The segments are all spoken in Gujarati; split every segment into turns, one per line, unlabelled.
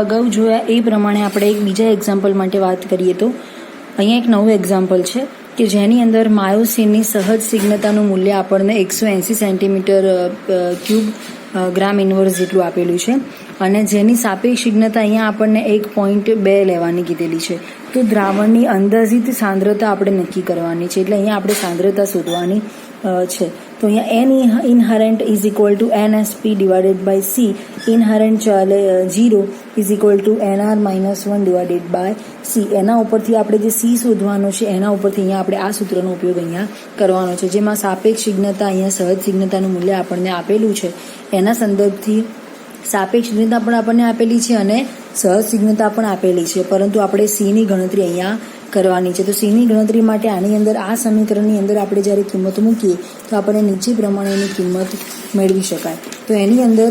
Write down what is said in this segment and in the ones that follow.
અગાઉ જોયા એ પ્રમાણે આપણે એક બીજા એક્ઝામ્પલ માટે વાત કરીએ તો અહીંયા એક નવું એક્ઝામ્પલ છે કે જેની અંદર માયોસિનની સહજ સ્નિગ્ધતાનું મૂલ્ય આપણને 180 સેન્ટીમીટર ક્યુબ ગ્રામ ઇન્વર્સ જેટલું આપેલું છે અને જેની સાપેક્ષ સ્નિગ્ધતા અહીંયા આપણને 1.2 લેવાની કીધેલી છે. તો દ્રાવણની અંદાજિત સાંદ્રતા આપણે નક્કી કરવાની છે, એટલે અહીંયા આપણે સાંદ્રતા શોધવાની છે. તો અહીંયા N inherent is equal to NSP divided by C inherent ચાલે 0 is equal to NR -1 divided by C. એના ઉપરથી આપણે જે C શોધવાનો છે એના ઉપરથી અહીંયા આપણે આ સૂત્રનો ઉપયોગ અહીંયા કરવાનો છે, જેમાં સાપેક્ષ સ્નિગ્ધતા અહીંયા સહજ સ્નિગ્ધતાનું મૂલ્ય આપણને આપેલું છે. એના સંદર્ભથી સાપેક્ષ સ્નિગ્ધતા પણ આપણને આપેલી છે અને સહજ સ્નિગ્ધતા પણ આપેલી છે, પરંતુ આપણે Cની ગણતરી અહીંયા કરવાની છે. તો Cની ગણતરી માટે આની અંદર આ સમીકરણની અંદર આપણે જ્યારે કિંમત મૂકીએ તો આપણને નીચે પ્રમાણેની કિંમત મેળવી શકાય. તો એની અંદર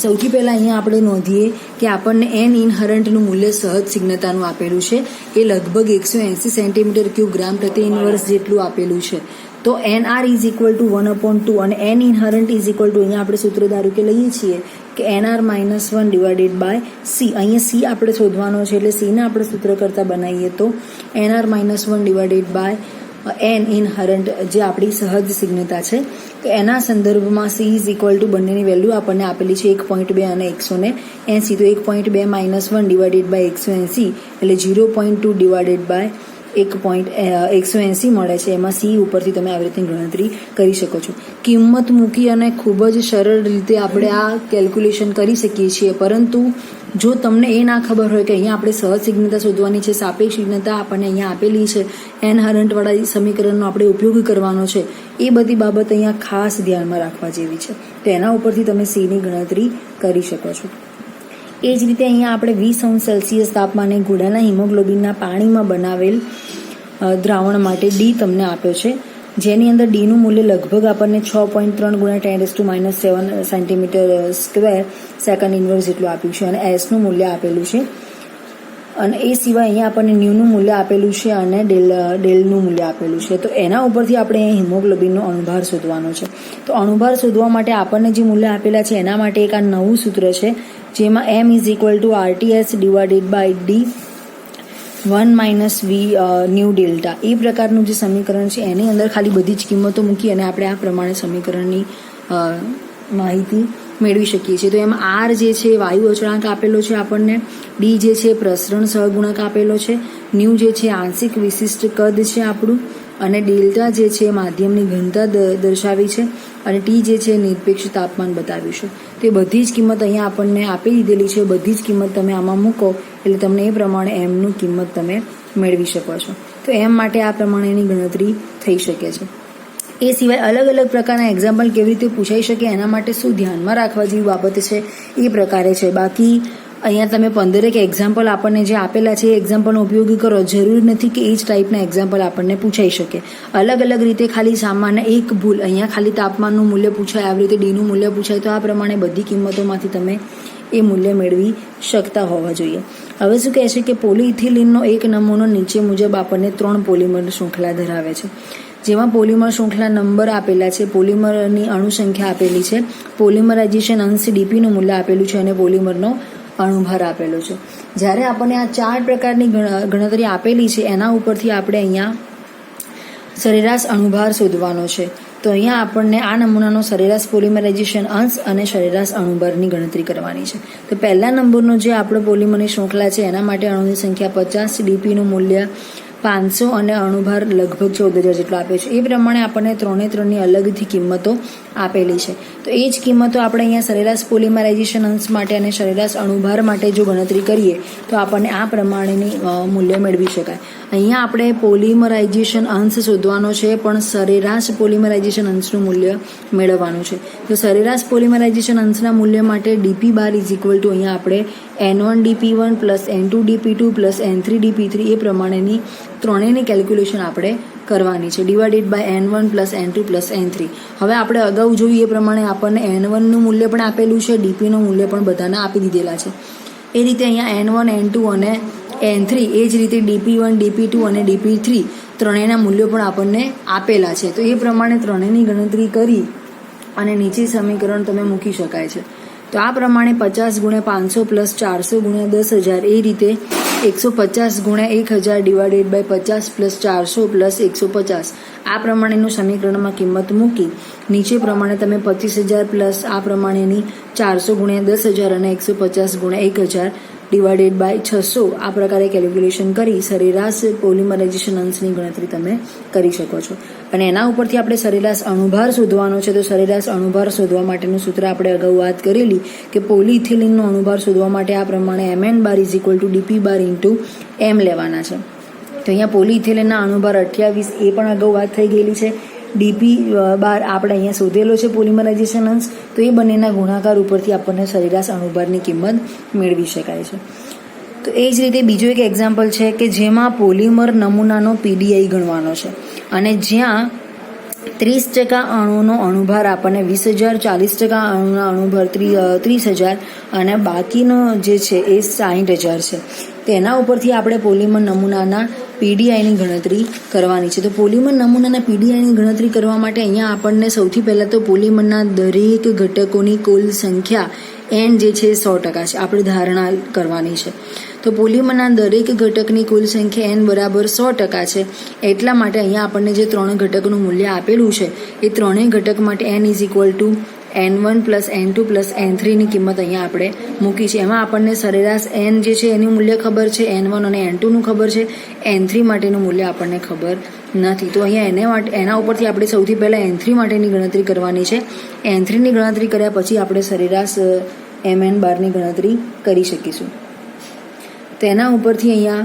સૌથી પહેલાં અહીંયા આપણે નોંધીએ કે આપણને N ઇનહરન્ટનું મૂલ્ય સહજ સ્નિગ્ધતાનું આપેલું છે, એ લગભગ 180 સેન્ટીમીટર ક્યુબ ગ્રામ પ્રતિ ઇન્વર્સ જેટલું આપેલું છે. તો NR ઇઝ ઇક્વલ ટુ 1/2 અને N inherent is equal two અહીંયા આપણે સૂત્ર ધારો કે લઈએ છીએ કે NR -1 ડિવાઇડેડ બાય C. અહીંયા C આપણે શોધવાનો છે, એટલે Cને આપણે સૂત્ર કરતાં બનાવીએ તો NR -1 ડિવાઇડેડ બાય N ઇનહરન્ટ જે આપણી સહજ સ્નિગ્ધતા છે. તો એના સંદર્ભમાં C ઇઝ ઇક્વલ ટુ બંનેની વેલ્યુ આપણને આપેલી છે 1.2 અને 180. તો 1.2 -1 ડિવાઇડેડ બાય 180 એટલે 0.2 ડિવાઇડેડ બાય 180 મળે છે. એમાં C ઉપરથી તમે આવી રીતે ગણતરી કરી શકો છો. કિંમત મૂકી અને ખૂબ જ સરળ રીતે આપણે આ કેલ્ક્યુલેશન કરી શકીએ છીએ, પરંતુ જો તમને એ ના ખબર હોય કે અહીંયા આપણે સહજ સ્નિગ્ધતા શોધવાની છે, સાપેક્ષ સ્નિગ્ધતા આપણને અહીંયા આપેલી છે, N હરન્ટવાળા સમીકરણનો આપણે ઉપયોગ કરવાનો છે, એ બધી બાબત અહીંયા ખાસ ધ્યાનમાં રાખવા જેવી છે. તો એના ઉપરથી તમે Cની ગણતરી કરી શકો છો. એ જ રીતે અહીંયા આપણે 20°C તાપમાને ઘોડાના હિમોગ્લોબિનના પાણીમાં બનાવેલ દ્રાવણ માટે D તમને આપ્યો છે, જેની અંદર Dનું મૂલ્ય લગભગ આપણને 6.3 × 10⁻⁷ સેન્ટીમીટર સ્ક્વેર સેકન્ડ ઇન્વર્સ જેટલું આપ્યું છે અને Sનું મૂલ્ય આપેલું છે. અને એ સિવાય અહીંયા આપણને ન્યુનું મૂલ્ય આપેલું છે અને ડેલનું મૂલ્ય આપેલું છે. તો એના ઉપરથી આપણે હિમોગ્લોબિનનો અણુભાર શોધવાનો છે. તો અણુભાર શોધવા માટે આપણને જે મૂલ્ય આપેલા છે એના માટે એક આ નવું સૂત્ર છે, જેમાં M is equal to RTS divided by D 1 - V nu delta. એ પ્રકારનું જે સમીકરણ છે એની અંદર ખાલી બધી જ કિંમતો મૂકી અને આપણે આ પ્રમાણે સમીકરણની માહિતી મેળવી શકીએ છીએ. તો એમાં R જે છે વાયુ અચળાંક આપેલો છે આપણને, D જે છે પ્રસરણ સહગુણક આપેલો છે, ન્યુ જે છે આંશિક વિશિષ્ટ કદ છે આપણું, અને ડેલ્ટા જે છે માધ્યમની ઘનતા દર્શાવી છે, અને T જે છે નિરપેક્ષ તાપમાન બતાવ્યું છે. તો એ બધી જ કિંમત અહીંયા આપણને આપી દીધેલી છે. બધી જ કિંમત તમે આમાં મૂકો એટલે તમને એ પ્રમાણે Mનું કિંમત તમે મેળવી શકો છો. તો M માટે આ પ્રમાણેની ગણતરી થઈ શકે છે. એ સિવાય અલગ અલગ પ્રકારના એક્ઝામ્પલ કેવી રીતે પૂછાઈ શકે એના માટે શું ધ્યાનમાં રાખવા જેવી બાબત છે એ પ્રકારે છે. બાકી અહીંયા તમે 15 એક્ઝામ્પલ આપણને જે આપેલા છે એ એક્ઝામ્પલનો ઉપયોગ કરો. જરૂરી નથી કે એ જ ટાઈપના એક્ઝામ્પલ આપણને પૂછાઈ શકે. અલગ અલગ રીતે ખાલી સામાન્ય એક ભૂલ, અહીંયા ખાલી તાપમાનનું મૂલ્ય પૂછાય, આવી રીતે Dનું મૂલ્ય પૂછાય, તો આ પ્રમાણે બધી કિંમતોમાંથી તમે એ મૂલ્ય મેળવી શકતા હોવા જોઈએ. હવે શું કહે છે કે પોલીઇથિલિનનો એક નમૂનો નીચે મુજબ આપણને 3 પોલિમર શૃંખલા ધરાવે છે, જેમાં પોલિમર શૃંખલા નંબર આપેલા છે, પોલિમરની અણુ સંખ્યા આપેલી છે, પોલિમરાઇઝેશન અંશ DPનું મૂલ્ય આપેલું છે અને પોલિમરનો અણુભાર આપેલો છે. જ્યારે આપણને આ 4 પ્રકારની ગણતરી આપેલી છે એના ઉપરથી આપણે અહીંયા સરેરાશ અણુભાર શોધવાનો છે. તો અહીંયા આપણને આ નમૂનાનો સરેરાશ પોલિમરાઇઝેશન અંશ અને સરેરાશ અણુભારની ગણતરી કરવાની છે. તો પહેલા નંબરનો જે આપણો પોલિમરની શૃંખલા છે એના માટે અણુની સંખ્યા 50, DPનું મૂલ્ય 500 અને અણુભાર લગભગ 14,000 જેટલો આપે છે. એ પ્રમાણે આપણને 3ની અલગથી કિંમતો આપેલી છે. તો એ જ કિંમતો આપણે અહીંયા સરેરાશ પોલિમરાઇઝેશન અંશ માટે અને સરેરાશ અણુભાર માટે જો ગણતરી કરીએ તો આપણને આ પ્રમાણેની મૂલ્ય મેળવી શકાય. અહીંયા આપણે પોલિમરાઇઝેશન અંશ શોધવાનો છે, પણ સરેરાશ પોલિમરાઇઝેશન અંશનું મૂલ્ય મેળવવાનું છે. તો સરેરાશ પોલિમરાઇઝેશન અંશના મૂલ્ય માટે DP bar is equal two અહીંયા આપણે N1 DP1 plus N2 DP2 plus N3 DP3 એ પ્રમાણેની ત્રણેયની કેલ્ક્યુલેશન આપણે કરવાની છે, divided by N1 plus N2 plus N3. હવે આપણે અગાઉ જોયું એ પ્રમાણે આપણને N1નું મૂલ્ય પણ આપેલું છે, DPનું મૂલ્ય પણ બધાને આપી દીધેલા છે. એ રીતે અહીંયા N1, N2 અને N3, એ જ રીતે DP1, DP2 અને DP3 ત્રણેયના મૂલ્યો પણ આપણને આપેલા છે. તો એ પ્રમાણે ત્રણેયની ગણતરી કરી અને નીચે સમીકરણ તમે મૂકી શકાય છે. તો આ પ્રમાણે 50 ગુણ્યા 500 પ્લસ 400 ગુણ્યા 10,000 એ રીતે 150 ગુણ્યા 1000 ડિવાઇડેડ બાય 50 પ્લસ 400 પ્લસ 150 આ પ્રમાણેનું સમીકરણમાં કિંમત મૂકી નીચે પ્રમાણે તમે 25,000 પ્લસ આ પ્રમાણેની 400 ગુણ્યા 10,000 અને 150 ગુણ્યા 1000 ડિવાઇડેડ બાય 600 આ પ્રકારે કેલ્ક્યુલેશન કરી સરેરાશ પોલિમરાઇઝેશન અંશની ગણતરી તમે કરી શકો છો. અને એના ઉપરથી આપણે સરેરાશ અણુભાર શોધવાનો છે. તો સરેરાશ અણુભાર શોધવા માટેનું સૂત્ર આપણે અગાઉ વાત કરેલી કે પોલિઇથિલિનનો અણુભાર શોધવા માટે આ પ્રમાણે mn bar is equal two dp bar into m લેવાના છે. તો અહીંયા પોલિઇથિલિનના અણુભાર 28 એ પણ અગાઉ વાત થઈ ગયેલી છે. ડીપી બાર આપણે અહીંયા શોધેલો છે પોલિમરાઇઝેશન અંશ. તો એ બંનેના ગુણાકાર ઉપરથી આપણને સરેરાશ અણુભારની કિંમત મેળવી શકાય છે. તો એ જ રીતે બીજો એક એક્ઝામ્પલ છે કે જેમાં પોલિમર નમૂનાનો પીડીઆઈ ગણવાનો છે અને જ્યાં 30% અણુનો અણુભાર આપણને 20,000, 40% અણુના અણુભાર 30,000 અને બાકીનો જે છે એ 60,000 છે. તેના ઉપરથી આપણે પોલિમર નમૂનાના પીડીઆઈની ગણતરી કરવાની છે. તો પોલિમર નમૂનાના પીડીઆઈની ગણતરી કરવા માટે અહીંયા આપણને સૌથી પહેલાં તો પોલિમરના દરેક ઘટકોની કુલ સંખ્યા n જે છે 100% છે આપણે ધારણા કરવાની છે. તો પોલિમરના દરેક ઘટકની કુલ સંખ્યા n બરાબર 100% છે. એટલા માટે અહીંયા આપણને જે 3 ઘટકનું મૂલ્ય આપેલું છે એ ત્રણેય ઘટક માટે n is equal to n1 plus n2 plus n3ની કિંમત અહીંયા આપણે મૂકી છે. એમાં આપણને સરેરાશ n જે છે એનું મૂલ્ય ખબર છે, n1 અને n2નું ખબર છે, n3 માટેનું મૂલ્ય આપણને ખબર નથી. તો અહીંયા એના ઉપરથી આપણે સૌથી પહેલાં n3 માટેની ગણતરી કરવાની છે. n3ની ગણતરી કર્યા પછી આપણે સરેરાશ mn બારની ગણતરી કરી શકીશું. તેના ઉપરથી અહીંયા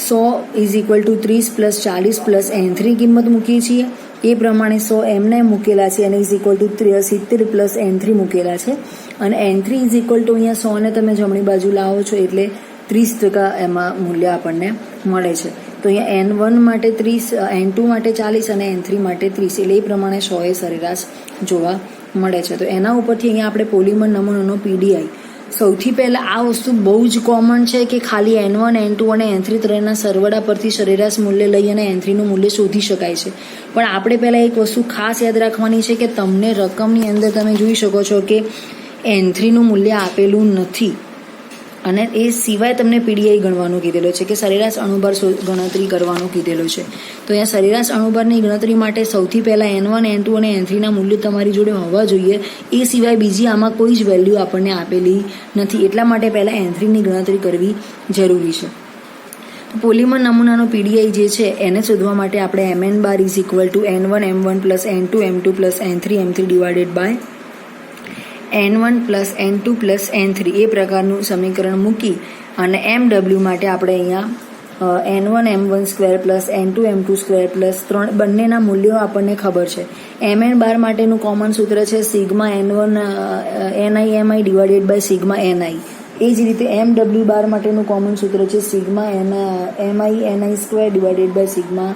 100 is equal two 30 plus 40 plus n3 કિંમત મૂકીએ છીએ. એ પ્રમાણે 100 એમને મૂકેલા છે અને is equal two 70 plus n3 મૂકેલા છે અને n3 ઇઝ ઇક્વલ ટુ અહીંયા 100 ને તમે જમણી બાજુ લાવો છો એટલે 30% એમાં મૂલ્ય આપણને મળે છે. તો અહીંયા n1 માટે 30, n2 માટે 40 અને n3 માટે 30 એટલે એ પ્રમાણે 100 એ સરેરાશ જોવા મળે છે. તો એના ઉપરથી અહીંયા આપણે પોલિમર નમૂનાનો પીડીઆઈ સૌથી પહેલાં આ વસ્તુ બહુ જ કોમન છે કે ખાલી n1, n2 અને n3 ત્રણના સરવાળા પરથી સરેરાશ મૂલ્ય લઈ અને n3નું મૂલ્ય શોધી શકાય છે. પણ આપણે પહેલાં એક વસ્તુ ખાસ યાદ રાખવાની છે કે તમને રકમની અંદર તમે જોઈ શકો છો કે n3નું મૂલ્ય આપેલું નથી અને એ સિવાય તમને પીડીઆઈ ગણવાનું કીધેલો છે કે સરેરાશ અણુભાર ગણતરી કરવાનું કીધેલો છે. તો અહીંયા સરેરાશ અણુભારની ગણતરી માટે સૌથી પહેલાં n1, n2 અને n3ના મૂલ્યો તમારી જોડે હોવા જોઈએ. એ સિવાય બીજી આમાં કોઈ જ વેલ્યુ આપણને આપેલી નથી. એટલા માટે પહેલાં n3ની ગણતરી કરવી જરૂરી છે. પોલિમર નમૂનાનો પીડીઆઈ જે છે એને શોધવા માટે આપણે mn bar is equal to n1 m1 plus n2 m2 plus n3 m3 divided by n1 plus n2 plus n3 એ પ્રકારનું સમીકરણ મૂકી અને mw માટે આપણે અહીંયા n1 m1 square plus n2 m2 square plus 3 બંનેના મૂલ્યો આપણને ખબર છે. mn બાર માટેનું કોમન સૂત્ર છે sigma n1 ni mi divided by sigma ni. એ જ રીતે mw બાર માટેનું કોમન સૂત્ર છે sigma mi ni square divided by sigma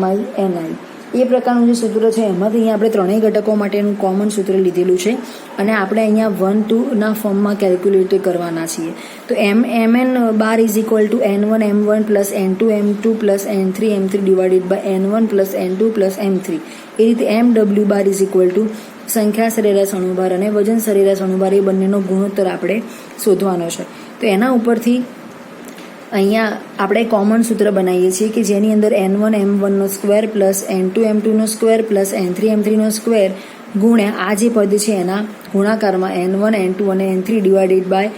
mi ni. એ પ્રકારનું જે સૂત્ર છે એમાંથી અહીંયા આપણે ત્રણેય ઘટકો માટેનું કોમન સૂત્ર લીધેલું છે અને આપણે અહીંયા 1-2ના ફોર્મમાં કેલ્ક્યુલેટ કરવાના છીએ. તો mn bar is equal to n1 m1 plus n2 m2 plus n3 m3 divided by n1 plus n2 plus m3. એ રીતે mw bar is equal to સંખ્યા સરેરાશ અણુભાર અને વજન સરેરાશ અણુભાર એ બંનેનો ગુણોત્તર આપણે શોધવાનો છે. તો એના ઉપરથી અહીંયા આપણે કોમન સૂત્ર બનાવીએ છીએ કે જેની અંદર n1 m1નો સ્ક્વેર પ્લસ n2 m2નો સ્ક્વેર પ્લસ n3 m3નો સ્ક્વેર ગુણ્યા આ જે પદ છે એના ગુણાકારમાં n1 n2 અને n3 divided by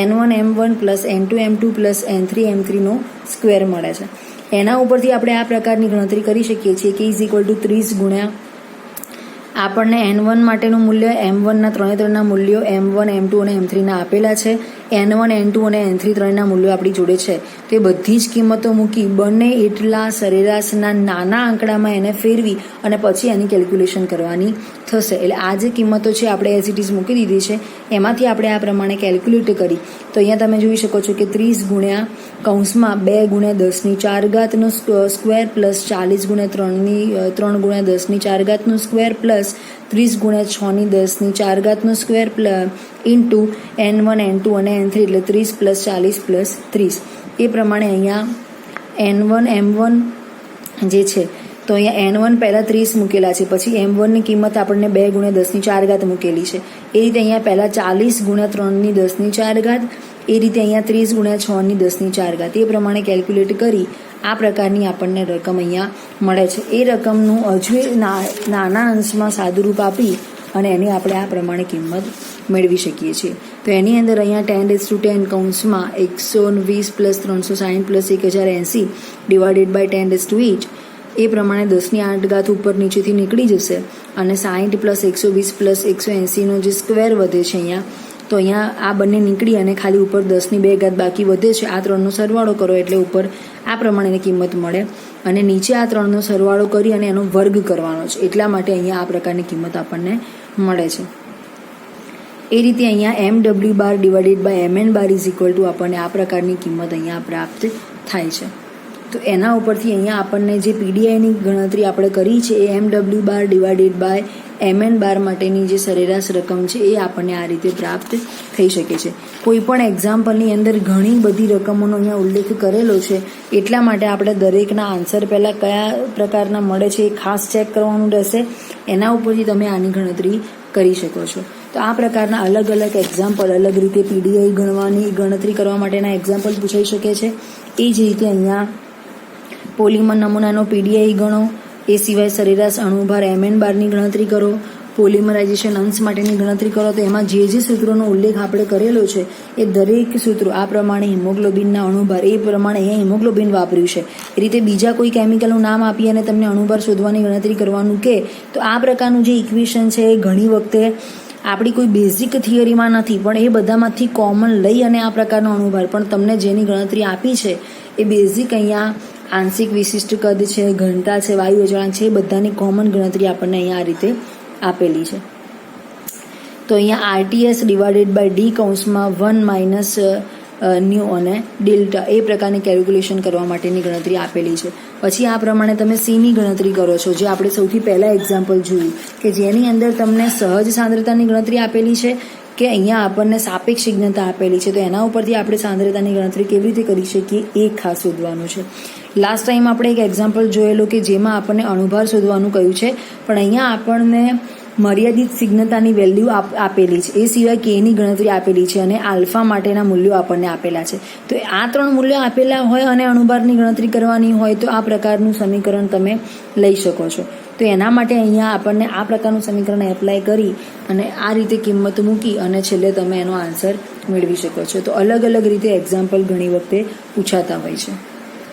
n1 m1 plus n2 m2 plus n3 m3નો સ્ક્વેર મળે છે. એના ઉપરથી આપણે આ પ્રકારની ગણતરી કરી શકીએ છીએ કે ઇઝ ઇક્વલ ટુ 30 ગુણ્યા આપણને n1 માટેનું મૂલ્ય m1ના ત્રણેના મૂલ્યો m1 m2 અને m3ના આપેલા છે. n1 n2 અને n3 ત્રણના મૂલ્યો આપણી જોડે છે. તે બધી જ કિંમતો મૂકી બંને એટલા સરેરાશના નાના આંકડામાં એને ફેરવી અને પછી એની કેલ્ક્યુલેશન કરવાની થશે. એટલે આ જે કિંમતો છે આપણે એઝ ઇટ ઇઝ મૂકી દીધી છે એમાંથી આપણે આ પ્રમાણે કેલ્ક્યુલેટ કરી. તો અહીંયા તમે જોઈ શકો છો કે 30 ગુણ્યા કૌંસમાં 2 ગુણ્યા 10ની 4 ઘાતનો સ્ક્વેર પ્લસ 40 ગુણ્યા 3 ગુણ્યા 10ની 4 ઘાતનો સ્ક્વેર પ્લસ 30 ગુણ્યા 6ની 10ની 4 ઘાતનો સ્ક્વેર ઇન્ટુ n1 n2 અને n3 એટલે 30 પ્લસ 40 પ્લસ 30. એ પ્રમાણે અહીંયા n1 m1 જે છે તો અહીંયા N1 પહેલાં 30 મૂકેલા છે, પછી M1ની કિંમત આપણને 2 × 10⁴ મૂકેલી છે. એ રીતે અહીંયા પહેલાં 40 × 3⁴, એ રીતે અહીંયા 30 × 6⁴. એ પ્રમાણે કેલ્ક્યુલેટ કરી આ પ્રકારની આપણને રકમ અહીંયા મળે છે. એ રકમનું હજુ નાના અંશમાં સાદુરૂપ આપી અને એની આપણે આ પ્રમાણે કિંમત મેળવી શકીએ છીએ. તો એની અંદર અહીંયા 10⁻10 કૌંસમાં 120 + 360 + 1080 / 10⁸ એ પ્રમાણે 10⁸ ઉપર નીચેથી નીકળી જશે અને 60 + 120 + 180નો જે સ્ક્વેર વધે છે અહીંયા, તો અહીંયા આ બંને નીકળી અને ખાલી ઉપર 10⁵ બાકી વધે છે. આ ત્રણનો સરવાળો કરો એટલે ઉપર આ પ્રમાણેની કિંમત મળે અને નીચે આ ત્રણનો સરવાળો કરી અને એનો વર્ગ કરવાનો છે. એટલા માટે અહીંયા આ પ્રકારની કિંમત આપણને મળે છે. એ રીતે અહીંયા MW / MN = આપણને આ પ્રકારની કિંમત અહીંયા પ્રાપ્ત થાય છે. તો એના ઉપરથી અહીંયા આપણને જે પીડીઆઈની ગણતરી આપણે કરી છે એ MW / MN માટેની જે સરેરાશ રકમ છે એ આપણને આ રીતે પ્રાપ્ત થઈ શકે છે. કોઈ પણ એક્ઝામ્પલની અંદર ઘણી બધી રકમોનો અહીંયા ઉલ્લેખ કરેલો છે, એટલા માટે આપણે દરેકના આન્સર પહેલાં કયા પ્રકારના મળે છે એ ખાસ ચેક કરવાનું રહેશે. એના ઉપરથી તમે આની ગણતરી કરી શકો છો. તો આ પ્રકારના અલગ અલગ એક્ઝામ્પલ, અલગ રીતે પીડીઆઈ ગણતરી કરવા માટેના એક્ઝામ્પલ પૂછાઈ શકે છે. એ જ રીતે અહીંયા પોલિમર નમૂનાનો પીડીઆઈ ગણો, એ સિવાય સરેરાશ અણુભાર MN ની ગણતરી કરો, પોલિમરાઇઝેશન અંશ માટેની ગણતરી કરો. તો એમાં જે સૂત્રોનો ઉલ્લેખ આપણે કરેલો છે એ દરેક સૂત્રો આ પ્રમાણે હિમોગ્લોબિનના અણુભાર એ પ્રમાણે અહીંયા હિમોગ્લોબિન વાપર્યું છે. એ રીતે બીજા કોઈ કેમિકલનું નામ આપી અને તમને અણુભાર શોધવાની ગણતરી કરવાનું કે તો આ પ્રકારનું જે ઇક્વેશન છે એ ઘણી વખતે આપણી કોઈ બેઝિક થિયરીમાં નથી, પણ એ બધામાંથી કોમન લઈ અને આ પ્રકારનો અણુભાર પણ તમને જેની ગણતરી આપી છે એ બેઝિક અહીંયા આંશિક વિશિષ્ટ કદ છે, ઘનતા છે, વાયુ અચળાંક છે, એ બધાની કોમન ગણતરી આપણને અહીંયા આ રીતે આપેલી છે. તો અહીંયા RTS / D કૌંસમાં 1 - ન્યુ અને ડેલ્ટા એ પ્રકારની કેલ્ક્યુલેશન કરવા માટેની ગણતરી આપેલી છે. પછી આ પ્રમાણે તમે Cની ગણતરી કરો છો, જે આપણે સૌથી પહેલાં એક્ઝામ્પલ જોયું કે જેની અંદર તમને સહજ સાંદ્રતાની ગણતરી આપેલી છે કે અહીંયા આપણને સાપેક્ષ સ્નિગ્ધતા આપેલી છે. તો એના ઉપરથી આપણે સાંદ્રતાની ગણતરી કેવી રીતે કરી શકીએ એ ખાસ શોધવાનું છે. લાસ્ટ ટાઈમ આપણે એક એક્ઝામ્પલ જોયેલો કે જેમાં આપણને અણુભાર શોધવાનું કહ્યું છે, પણ અહીંયા આપણને મર્યાદિત સ્નિગ્ધતાની વેલ્યુ આપેલી છે, એ સિવાય Kની ગણતરી આપેલી છે અને આલ્ફા માટેના મૂલ્યો આપણને આપેલા છે. તો આ 3 મૂલ્યો આપેલા હોય અને અણુભારની ગણતરી કરવાની હોય તો આ પ્રકારનું સમીકરણ તમે લઈ શકો છો. તો એના માટે અહીંયા આપણને આ પ્રકારનું સમીકરણ એપ્લાય કરી અને આ રીતે કિંમત મૂકી અને છેલ્લે તમે એનો આન્સર મેળવી શકો છો. તો અલગ અલગ રીતે એક્ઝામ્પલ ઘણી વખતે પૂછાતા હોય છે.